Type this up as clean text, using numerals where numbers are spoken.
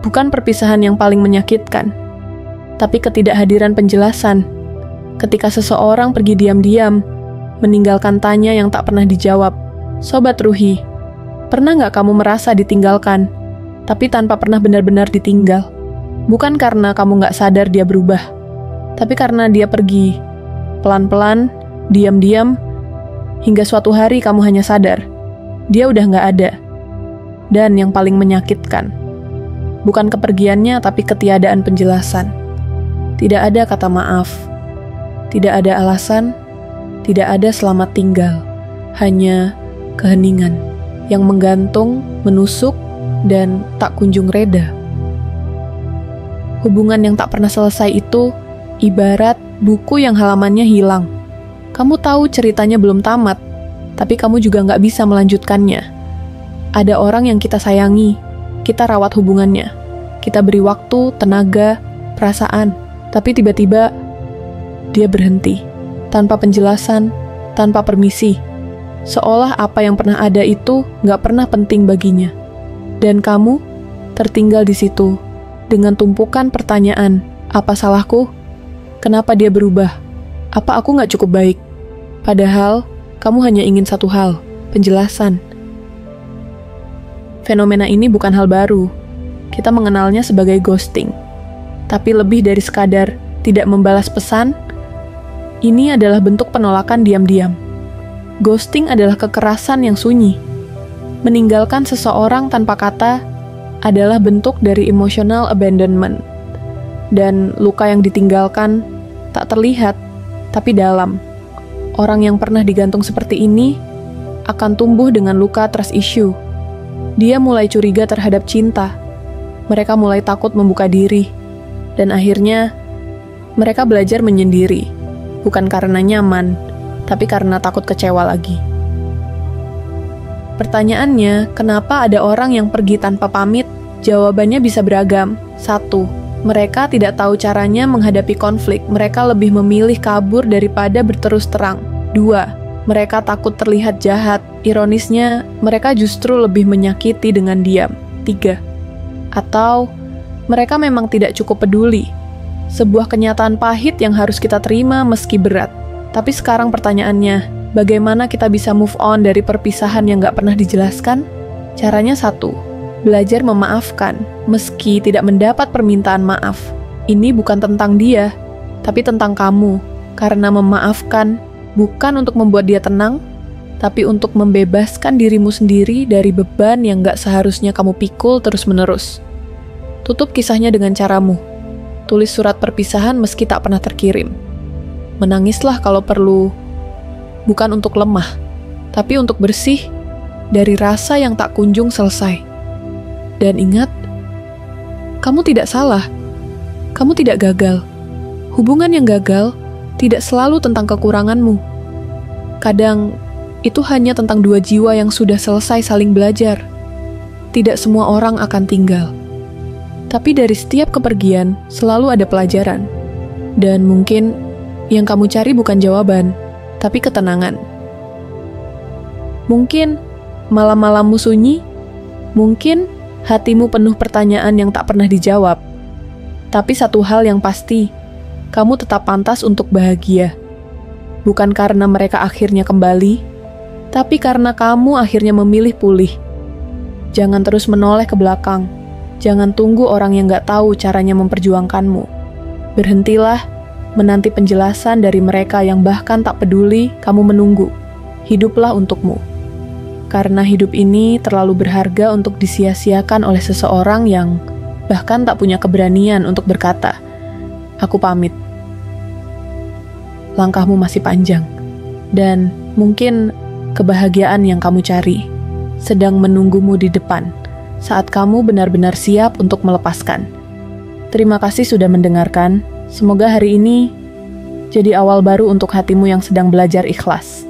Bukan perpisahan yang paling menyakitkan, tapi ketidakhadiran penjelasan. Ketika seseorang pergi diam-diam, meninggalkan tanya yang tak pernah dijawab. Sobat Ruhi, pernah nggak kamu merasa ditinggalkan, tapi tanpa pernah benar-benar ditinggal? Bukan karena kamu nggak sadar dia berubah, tapi karena dia pergi. Pelan-pelan, diam-diam, hingga suatu hari kamu hanya sadar, dia udah nggak ada. Dan yang paling menyakitkan, bukan kepergiannya tapi ketiadaan penjelasan. Tidak ada kata maaf, tidak ada alasan, tidak ada selamat tinggal. Hanya keheningan yang menggantung, menusuk, dan tak kunjung reda. Hubungan yang tak pernah selesai itu ibarat buku yang halamannya hilang. Kamu tahu ceritanya belum tamat, tapi kamu juga nggak bisa melanjutkannya. Ada orang yang kita sayangi, kita rawat hubungannya. Kita beri waktu, tenaga, perasaan. Tapi tiba-tiba, dia berhenti. Tanpa penjelasan, tanpa permisi. Seolah apa yang pernah ada itu nggak pernah penting baginya. Dan kamu tertinggal di situ, dengan tumpukan pertanyaan. Apa salahku? Kenapa dia berubah? Apa aku nggak cukup baik? Padahal, kamu hanya ingin satu hal, penjelasan. Fenomena ini bukan hal baru. Kita mengenalnya sebagai ghosting. Tapi lebih dari sekadar tidak membalas pesan, ini adalah bentuk penolakan diam-diam. Ghosting adalah kekerasan yang sunyi. Meninggalkan seseorang tanpa kata adalah bentuk dari emotional abandonment. Dan luka yang ditinggalkan tak terlihat, tapi dalam. Orang yang pernah digantung seperti ini akan tumbuh dengan luka trust issue. Dia mulai curiga terhadap cinta. Mereka mulai takut membuka diri. Dan akhirnya, mereka belajar menyendiri. Bukan karena nyaman, tapi karena takut kecewa lagi. Pertanyaannya, kenapa ada orang yang pergi tanpa pamit? Jawabannya bisa beragam. 1. Mereka tidak tahu caranya menghadapi konflik. Mereka lebih memilih kabur daripada berterus terang. 2. Mereka takut terlihat jahat. Ironisnya, mereka justru lebih menyakiti dengan diam. 3. Atau, mereka memang tidak cukup peduli. Sebuah kenyataan pahit yang harus kita terima meski berat. Tapi sekarang pertanyaannya, bagaimana kita bisa move on dari perpisahan yang gak pernah dijelaskan? Caranya 1. Belajar memaafkan, meski tidak mendapat permintaan maaf. Ini bukan tentang dia, tapi tentang kamu. Karena memaafkan bukan untuk membuat dia tenang, tapi untuk membebaskan dirimu sendiri dari beban yang gak seharusnya kamu pikul terus-menerus. Tutup kisahnya dengan caramu. Tulis surat perpisahan meski tak pernah terkirim. Menangislah kalau perlu, bukan untuk lemah, tapi untuk bersih dari rasa yang tak kunjung selesai. Dan ingat, kamu tidak salah. Kamu tidak gagal. Hubungan yang gagal tidak selalu tentang kekuranganmu. Kadang, itu hanya tentang dua jiwa yang sudah selesai saling belajar. Tidak semua orang akan tinggal. Tapi dari setiap kepergian, selalu ada pelajaran. Dan mungkin, yang kamu cari bukan jawaban, tapi ketenangan. Mungkin, malam-malammu sunyi. Mungkin, hatimu penuh pertanyaan yang tak pernah dijawab. Tapi satu hal yang pasti, kamu tetap pantas untuk bahagia. Bukan karena mereka akhirnya kembali, tapi karena kamu akhirnya memilih pulih. Jangan terus menoleh ke belakang. Jangan tunggu orang yang gak tahu caranya memperjuangkanmu. Berhentilah menanti penjelasan dari mereka yang bahkan tak peduli kamu menunggu. Hiduplah untukmu. Karena hidup ini terlalu berharga untuk disia-siakan oleh seseorang yang bahkan tak punya keberanian untuk berkata, "Aku pamit." Langkahmu masih panjang, dan mungkin kebahagiaan yang kamu cari sedang menunggumu di depan saat kamu benar-benar siap untuk melepaskan. Terima kasih sudah mendengarkan. Semoga hari ini jadi awal baru untuk hatimu yang sedang belajar ikhlas.